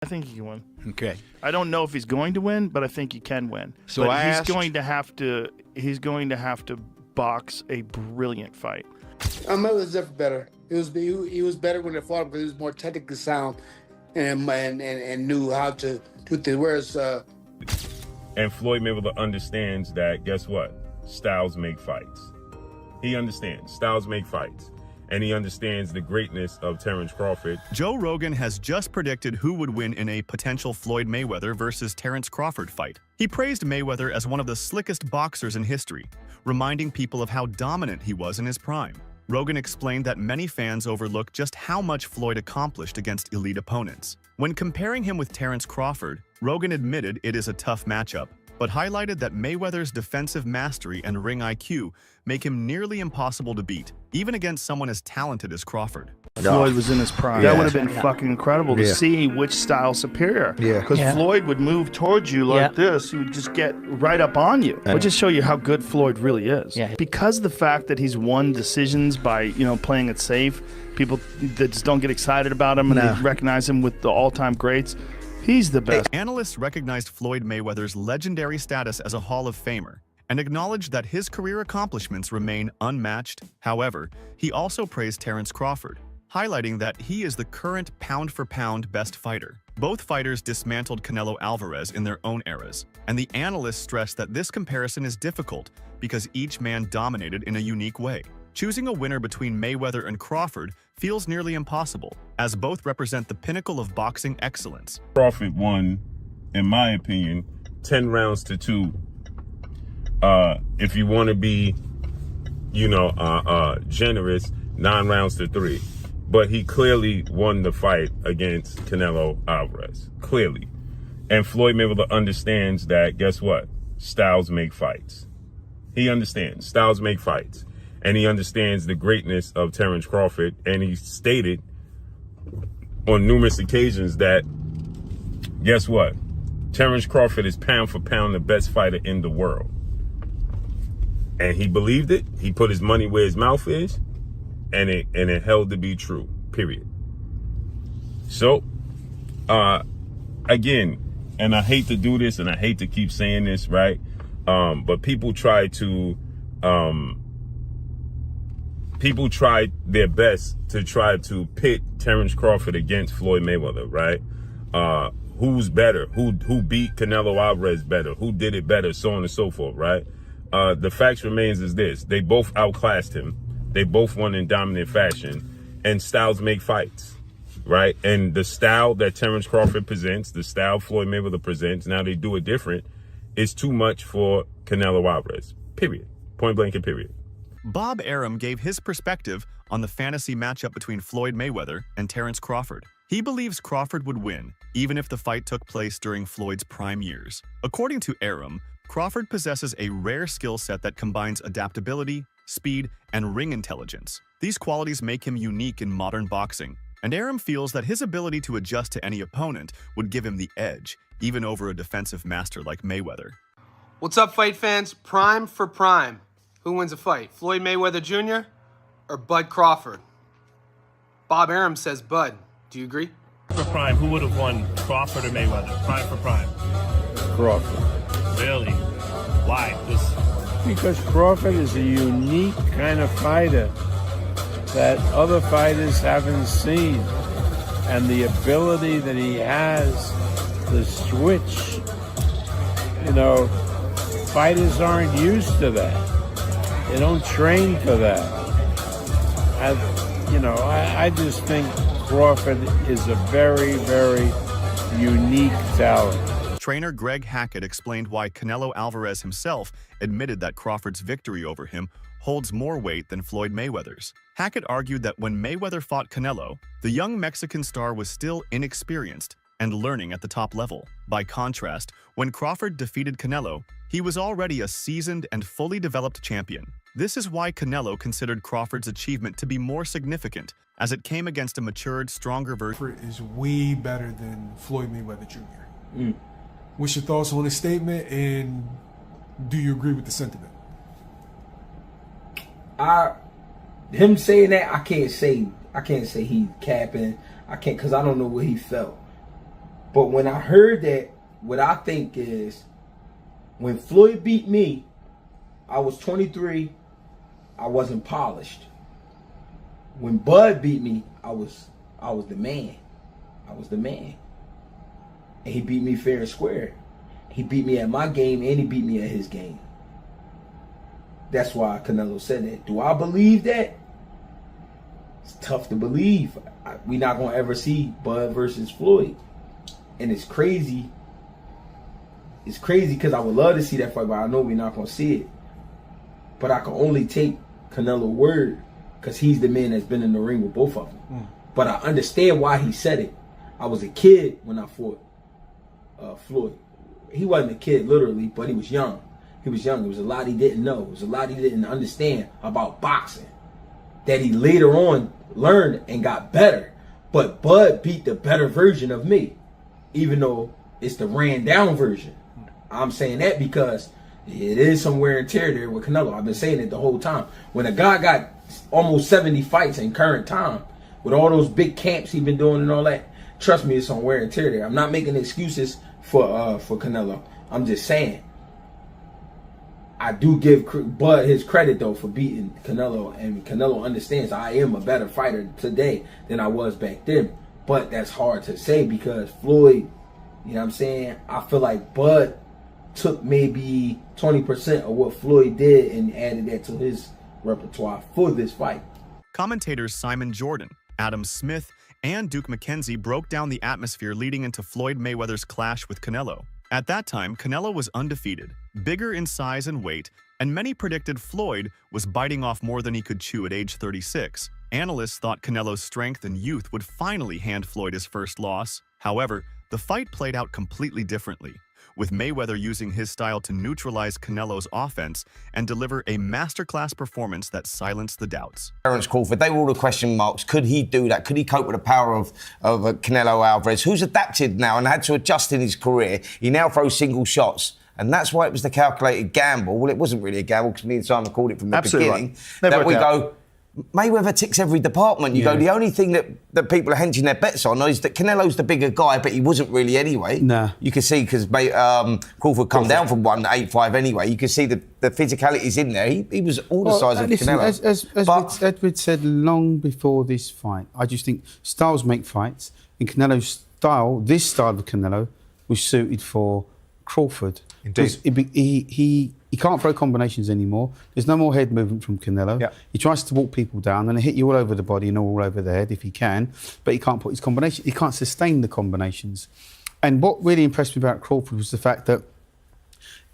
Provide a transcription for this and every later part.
I think he can win. Okay. I don't know if he's going to win, but I think he can win. So but I he's asked- going to have to. He's going to have to box a brilliant fight. Mayweather was definitely better. He was better when they fought because he was more technically sound and knew how to do things. Whereas And Floyd Mayweather understands that, guess what? Styles make fights. He understands. Styles make fights. And he understands the greatness of Terence Crawford. Joe Rogan has just predicted who would win in a potential Floyd Mayweather versus Terence Crawford fight. He praised Mayweather as one of the slickest boxers in history, reminding people of how dominant he was in his prime. Rogan explained that many fans overlook just how much Floyd accomplished against elite opponents. When comparing him with Terence Crawford, Rogan admitted it is a tough matchup, but highlighted that Mayweather's defensive mastery and ring IQ make him nearly impossible to beat, even against someone as talented as Crawford. Floyd was in his prime. Yeah. That would have been fucking incredible to see which style's superior. Yeah. Because Floyd would move towards you like this. He would just get right up on you. It would just show you how good Floyd really is. Yeah. Because of the fact that he's won decisions by, playing it safe, people that just don't get excited about him and they recognize him with the all-time greats, he's the best. Analysts recognized Floyd Mayweather's legendary status as a Hall of Famer and acknowledged that his career accomplishments remain unmatched. However, he also praised Terence Crawford, highlighting that he is the current pound-for-pound best fighter. Both fighters dismantled Canelo Alvarez in their own eras, and the analysts stressed that this comparison is difficult because each man dominated in a unique way. Choosing a winner between Mayweather and Crawford feels nearly impossible, as both represent the pinnacle of boxing excellence. Crawford won, in my opinion, 10 rounds to 2. If you want to be, generous, 9 rounds to 3. But he clearly won the fight against Canelo Alvarez. Clearly. And Floyd Mayweather understands that, guess what? Styles make fights. He understands. Styles make fights. And he understands the greatness of Terence Crawford. And he stated on numerous occasions that, guess what? Terence Crawford is pound for pound the best fighter in the world. And he believed it. He put his money where his mouth is. And it held to be true, period. So, again, and I hate to do this and I hate to keep saying this, right? But people try their best to try to pit Terence Crawford against Floyd Mayweather, right? Who's better? Who beat Canelo Alvarez better? Who did it better? So on and so forth, right? The fact remains is this. They both outclassed him. They both won in dominant fashion, and styles make fights, right? And the style that Terence Crawford presents, the style Floyd Mayweather presents, now they do it different, is too much for Canelo Alvarez, period. Point blank and period. Bob Arum gave his perspective on the fantasy matchup between Floyd Mayweather and Terence Crawford. He believes Crawford would win, even if the fight took place during Floyd's prime years. According to Arum, Crawford possesses a rare skill set that combines adaptability, speed, and ring intelligence. These qualities make him unique in modern boxing, and Arum feels that his ability to adjust to any opponent would give him the edge, even over a defensive master like Mayweather. What's up, fight fans? Prime for prime. Who wins a fight, Floyd Mayweather Jr. or Bud Crawford? Bob Arum says Bud. Do you agree? For prime, who would have won, Crawford or Mayweather? Prime for prime. Crawford. Really? Why? Because Crawford is a unique kind of fighter that other fighters haven't seen. And the ability that he has to switch, fighters aren't used to that. They don't train for that. I just think Crawford is a very, very unique talent. Trainer Greg Hackett explained why Canelo Alvarez himself admitted that Crawford's victory over him holds more weight than Floyd Mayweather's. Hackett argued that when Mayweather fought Canelo, the young Mexican star was still inexperienced and learning at the top level. By contrast, when Crawford defeated Canelo, he was already a seasoned and fully developed champion. This is why Canelo considered Crawford's achievement to be more significant, as it came against a matured, stronger version. Crawford is way better than Floyd Mayweather Jr. What's your thoughts on his statement, and do you agree with the sentiment? Him saying that, I can't say he capping. I can't, because I don't know what he felt. But when I heard that, what I think is, when Floyd beat me, I was 23, I wasn't polished. When Bud beat me, I was the man. I was the man. And he beat me fair and square. He beat me at my game and he beat me at his game. That's why Canelo said that. Do I believe that? It's tough to believe. We're not going to ever see Bud versus Floyd. And it's crazy. It's crazy because I would love to see that fight, but I know we're not going to see it. But I can only take Canelo's word because he's the man that's been in the ring with both of them. But I understand why he said it. I was a kid when I fought Floyd. He wasn't a kid literally, but he was young. He was young. There was a lot he didn't know. There was a lot he didn't understand about boxing that he later on learned and got better. But Bud beat the better version of me, even though it's the ran down version. I'm saying that because it is some wear and tear there with Canelo. I've been saying it the whole time. When a guy got almost 70 fights in current time, with all those big camps he's been doing and all that, trust me, it's some wear and tear there. I'm not making excuses for Canelo. I'm just saying, I do give Bud his credit though for beating Canelo, and Canelo understands I am a better fighter today than I was back then. But that's hard to say because Floyd, you know what I'm saying? I feel like Bud took maybe 20% of what Floyd did and added that to his repertoire for this fight. Commentators Simon Jordan, Adam Smith, and Duke McKenzie broke down the atmosphere leading into Floyd Mayweather's clash with Canelo. At that time, Canelo was undefeated, bigger in size and weight, and many predicted Floyd was biting off more than he could chew at age 36. Analysts thought Canelo's strength and youth would finally hand Floyd his first loss. However, the fight played out completely differently, with Mayweather using his style to neutralize Canelo's offense and deliver a masterclass performance that silenced the doubts. Terence Crawford, they were all the question marks. Could he do that? Could he cope with the power of Canelo Alvarez, who's adapted now and had to adjust in his career? He now throws single shots. And that's why it was the calculated gamble. Well, it wasn't really a gamble because me and Simon called it from the beginning. Right. That we go, Mayweather ticks every department. You go, the only thing that people are hedging their bets on is that Canelo's the bigger guy, but he wasn't really anyway. Nah. You can see because Crawford come down from 185 anyway. You can see the physicality's in there. He was all the size of Canelo. As Edward said long before this fight, I just think styles make fights. In Canelo's style, this style of Canelo was suited for Crawford. Indeed. He can't throw combinations anymore. There's no more head movement from Canelo. Yep. He tries to walk people down and hit you all over the body and all over the head if he can, but he can't put his combination. He can't sustain the combinations. And what really impressed me about Crawford was the fact that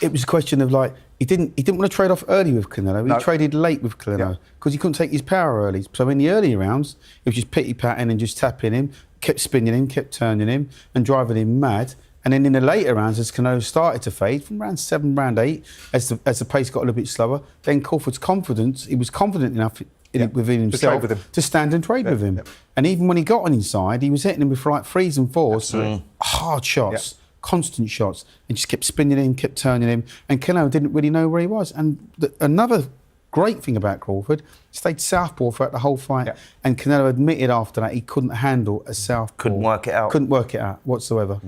it was a question of like he didn't want to trade off early with Canelo. He traded late with Canelo because he couldn't take his power early. So in the early rounds, it was just pity-patting and just tapping him, kept spinning him, kept turning him and driving him mad. And then in the later rounds, as Canelo started to fade, from round 7, round 8, as the pace got a little bit slower, then Crawford's confidence, he was confident enough within himself to stand and trade with him. Yep. And even when he got on inside, he was hitting him with like 3s and 4s, hard shots, constant shots, and just kept spinning him, kept turning him. And Canelo didn't really know where he was. And another great thing about Crawford, he stayed southpaw throughout the whole fight, and Canelo admitted after that he couldn't handle a southpaw. Couldn't work it out whatsoever.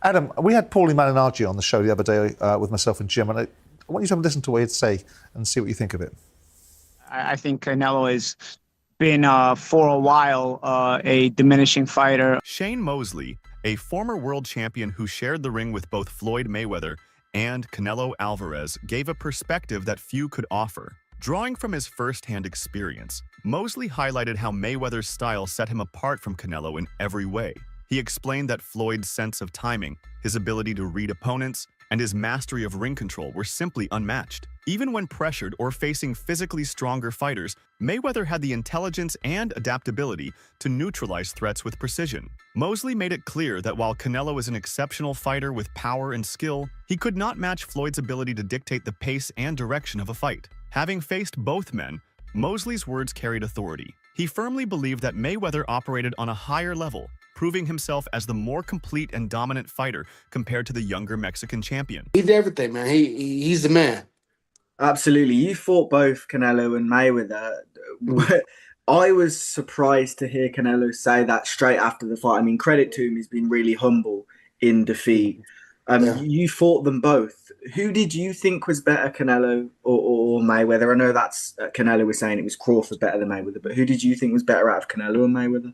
Adam, we had Paulie Malignaggi on the show the other day with myself and Jim, and I want you to have a listen to what he'd say and see what you think of it. I think Canelo has been, for a while, a diminishing fighter. Shane Mosley, a former world champion who shared the ring with both Floyd Mayweather and Canelo Alvarez, gave a perspective that few could offer. Drawing from his first-hand experience, Mosley highlighted how Mayweather's style set him apart from Canelo in every way. He explained that Floyd's sense of timing, his ability to read opponents, and his mastery of ring control were simply unmatched. Even when pressured or facing physically stronger fighters, Mayweather had the intelligence and adaptability to neutralize threats with precision. Mosley made it clear that while Canelo is an exceptional fighter with power and skill, he could not match Floyd's ability to dictate the pace and direction of a fight. Having faced both men, Mosley's words carried authority. He firmly believed that Mayweather operated on a higher level, proving himself as the more complete and dominant fighter compared to the younger Mexican champion. He did everything, man. He's the man. Absolutely. You fought both Canelo and Mayweather. I was surprised to hear Canelo say that straight after the fight. I mean, credit to him, he's been really humble in defeat. You fought them both. Who did you think was better, Canelo or Mayweather? I know that's Canelo was saying it was Crawford better than Mayweather, but who did you think was better out of Canelo and Mayweather?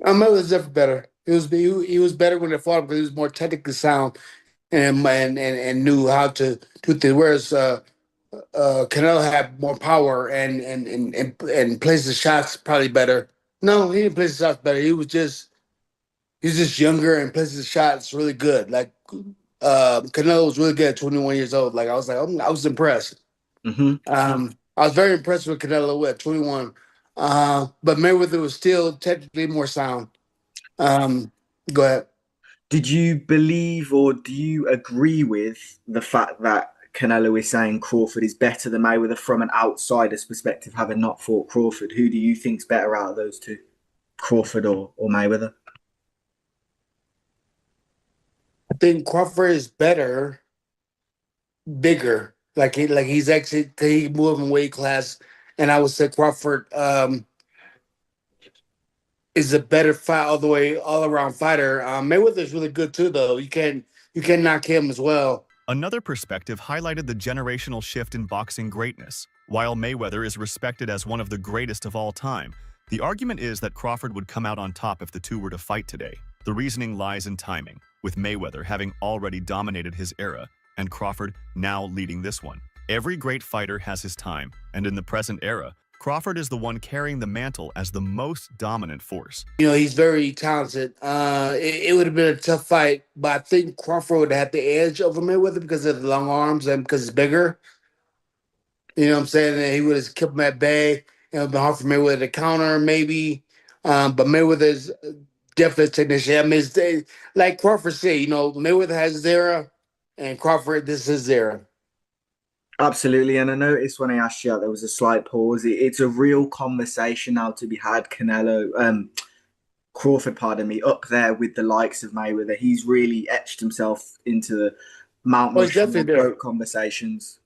Mayweather's definitely better. He was better when they fought him because he was more technically sound and knew how to do things. Whereas Canelo had more power and placed the shots probably better. No, he didn't place the shots better. He was just younger and places the shots really good. Like Canelo was really good at 21 years old. Like I was impressed. I was very impressed with Canelo at 21. But Mayweather was still technically more sound. Go ahead. Did you believe or do you agree with the fact that Canelo is saying Crawford is better than Mayweather from an outsider's perspective, having not fought Crawford? Who do you think's better out of those two, Crawford or Mayweather? I think Crawford is better, bigger. He's actually he moved in weight class, and I would say Crawford is a better fight all around fighter. Mayweather's really good too, though. You can knock him as well. Another perspective highlighted the generational shift in boxing greatness. While Mayweather is respected as one of the greatest of all time, the argument is that Crawford would come out on top if the two were to fight today. The reasoning lies in timing, with Mayweather having already dominated his era and Crawford now leading this one. Every great fighter has his time, and in the present era, Crawford is the one carrying the mantle as the most dominant force. He's very talented. It would have been a tough fight, but I think Crawford would have the edge over Mayweather because of the long arms and because it's bigger. You know what I'm saying? And he would have kept him at bay. It would have been hard for Mayweather to counter, maybe. But Mayweather's definitely a technician. I mean, like Crawford said, Mayweather has his era, and Crawford, this is his era. Absolutely, and I noticed when I asked you, there was a slight pause. It's a real conversation now to be had. Crawford, pardon me, up there with the likes of Mayweather. He's really etched himself into the Mount Rushmore conversations.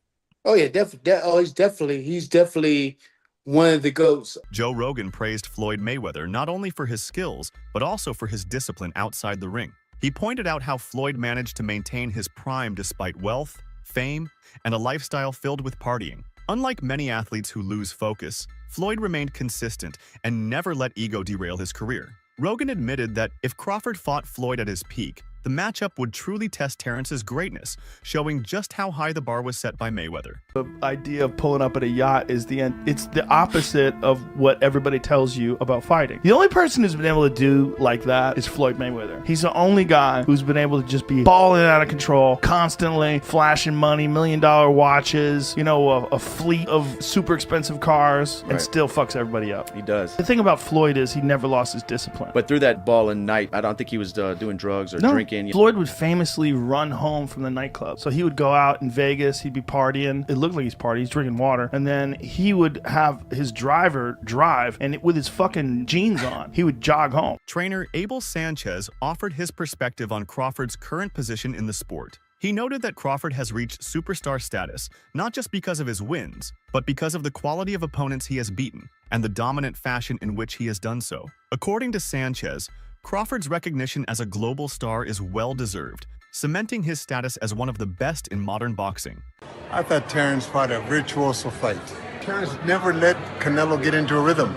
Oh yeah, definitely. He's definitely one of the GOATs. Joe Rogan praised Floyd Mayweather not only for his skills, but also for his discipline outside the ring. He pointed out how Floyd managed to maintain his prime despite wealth, fame, and a lifestyle filled with partying. Unlike many athletes who lose focus, Floyd remained consistent and never let ego derail his career. Rogan admitted that if Crawford fought Floyd at his peak, the matchup would truly test Terence's greatness, showing just how high the bar was set by Mayweather. The idea of pulling up at a yacht is it's the opposite of what everybody tells you about fighting. The only person who's been able to do like that is Floyd Mayweather. He's the only guy who's been able to just be balling out of control, constantly flashing money, $1 million watches, a fleet of super expensive cars, and still fucks everybody up. He does. The thing about Floyd is he never lost his discipline. But through that balling night, I don't think he was doing drugs or drinking. Floyd would famously run home from the nightclub. So he would go out in Vegas, he'd be partying. It looked like he's partying, he's drinking water. And then he would have his driver drive, and with his fucking jeans on, he would jog home. Trainer Abel Sanchez offered his perspective on Crawford's current position in the sport. He noted that Crawford has reached superstar status, not just because of his wins, but because of the quality of opponents he has beaten and the dominant fashion in which he has done so. According to Sanchez, Crawford's recognition as a global star is well-deserved, cementing his status as one of the best in modern boxing. I thought Terence fought a virtuoso fight. Terence never let Canelo get into a rhythm.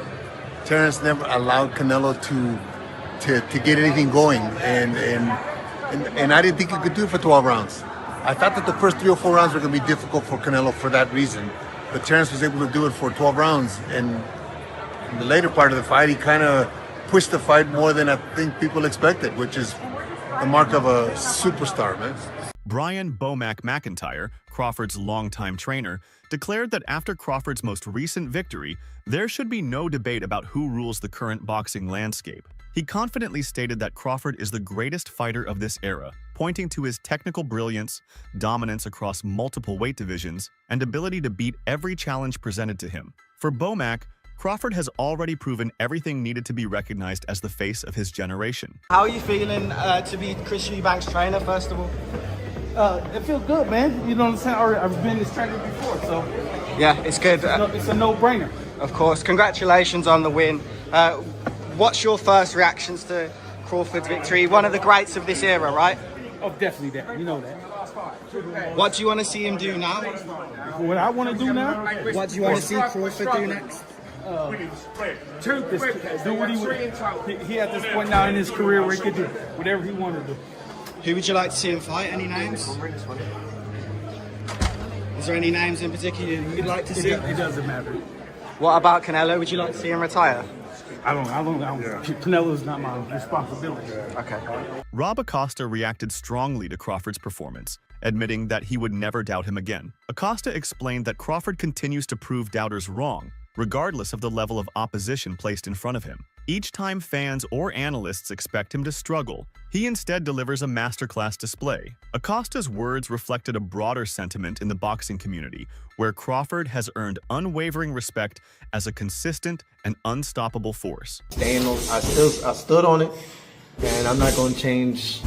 Terence never allowed Canelo to get anything going, and I didn't think he could do it for 12 rounds. I thought that the first 3 or 4 rounds were going to be difficult for Canelo for that reason, but Terence was able to do it for 12 rounds, and in the later part of the fight, he kind of pushed the fight more than I think people expected, which is the mark of a superstar, man. Brian Bomac McIntyre, Crawford's longtime trainer, declared that after Crawford's most recent victory, there should be no debate about who rules the current boxing landscape. He confidently stated that Crawford is the greatest fighter of this era, pointing to his technical brilliance, dominance across multiple weight divisions, and ability to beat every challenge presented to him. For Bomac, Crawford has already proven everything needed to be recognized as the face of his generation. How are you feeling to be Chris Eubank's trainer, first of all? It feels good, man. You know what I'm saying? I've been this trainer before, so... Yeah, it's good. It's a no-brainer. Of course. Congratulations on the win. What's your first reactions to Crawford's victory. One of the greats of this era, right? Oh, definitely that. You know that. What do you want to see him do now? What I want to do now? What do you want to see Crawford do next? Do what he at this point now in his career where he could do whatever he wanted to do. Who would you like to see him fight? Any names? Is there any names in particular you'd like to see? It doesn't matter. What about Canelo? Would you like to see him retire? I don't. Canelo's not my responsibility. Okay. Rob Acosta reacted strongly to Crawford's performance, admitting that he would never doubt him again. Acosta explained that Crawford continues to prove doubters wrong, regardless of the level of opposition placed in front of him. Each time fans or analysts expect him to struggle, he instead delivers a masterclass display. Acosta's words reflected a broader sentiment in the boxing community, where Crawford has earned unwavering respect as a consistent and unstoppable force. I stood on it, and I'm not going to change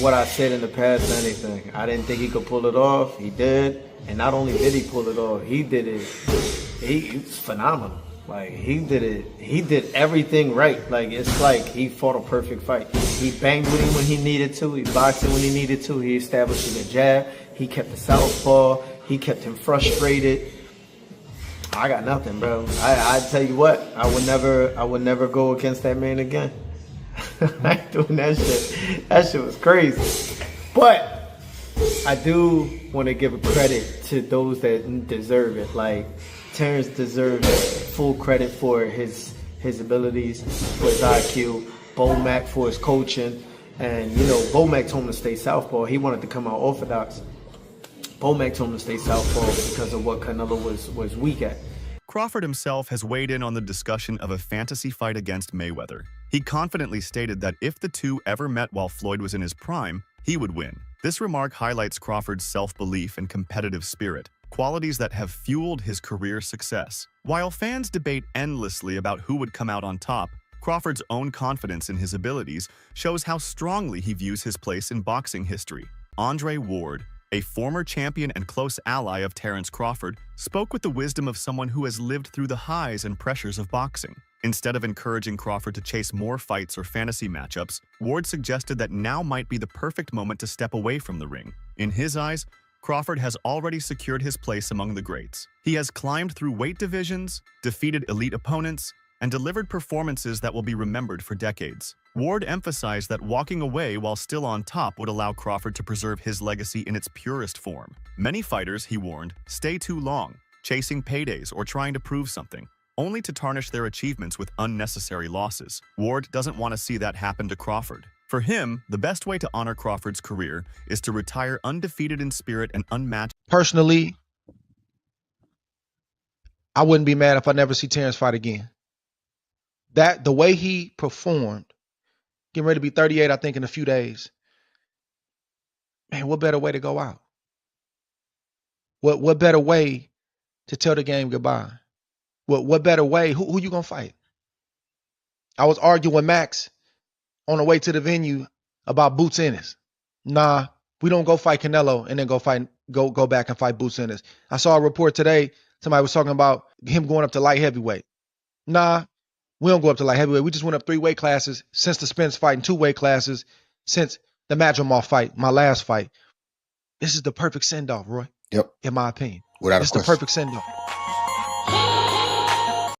what I said in the past or anything. I didn't think he could pull it off. He did, and not only did he pull it off, he did it. He was phenomenal. Like, he did it. He did everything right. Like, it's like he fought a perfect fight. He banged with him when he needed to. He boxed him when he needed to. He established the jab. He kept the southpaw. He kept him frustrated. I got nothing, bro. I tell you what, I would never go against that man again. I ain't doing that shit. That shit was crazy. But I do want to give a credit to those that deserve it. Like, Terence deserves full credit for his abilities, for his IQ. Bo Mack for his coaching. And, you know, Bo Mack told him to stay southpaw. He wanted to come out orthodox. Bo Mack told him to stay southpaw because of what Canelo was weak at. Crawford himself has weighed in on the discussion of a fantasy fight against Mayweather. He confidently stated that if the two ever met while Floyd was in his prime, he would win. This remark highlights Crawford's self-belief and competitive spirit, qualities that have fueled his career success. While fans debate endlessly about who would come out on top, Crawford's own confidence in his abilities shows how strongly he views his place in boxing history. Andre Ward, a former champion and close ally of Terence Crawford, spoke with the wisdom of someone who has lived through the highs and pressures of boxing. Instead of encouraging Crawford to chase more fights or fantasy matchups, Ward suggested that now might be the perfect moment to step away from the ring. In his eyes, Crawford has already secured his place among the greats. He has climbed through weight divisions, defeated elite opponents, and delivered performances that will be remembered for decades. Ward emphasized that walking away while still on top would allow Crawford to preserve his legacy in its purest form. Many fighters, he warned, stay too long, chasing paydays or trying to prove something, only to tarnish their achievements with unnecessary losses. Ward doesn't want to see that happen to Crawford. For him, the best way to honor Crawford's career is to retire undefeated in spirit and unmatched. Personally, I wouldn't be mad if I never see Terence fight again. The way he performed, getting ready to be 38, I think, in a few days. Man, what better way to go out? What better way to tell the game goodbye? What better way? Who you gonna fight? I was arguing with Max on the way to the venue about Boots Ennis. Nah, we don't go fight Canelo and then go back and fight Boots Ennis. I saw a report today. Somebody was talking about him going up to light heavyweight. Nah, we don't go up to light heavyweight. We just went up 3 weight classes since the Spence fight and 2 weight classes since the Madrimov fight, my last fight. This is the perfect send-off, Roy. Yep. In my opinion. Without a It's question. the perfect send-off.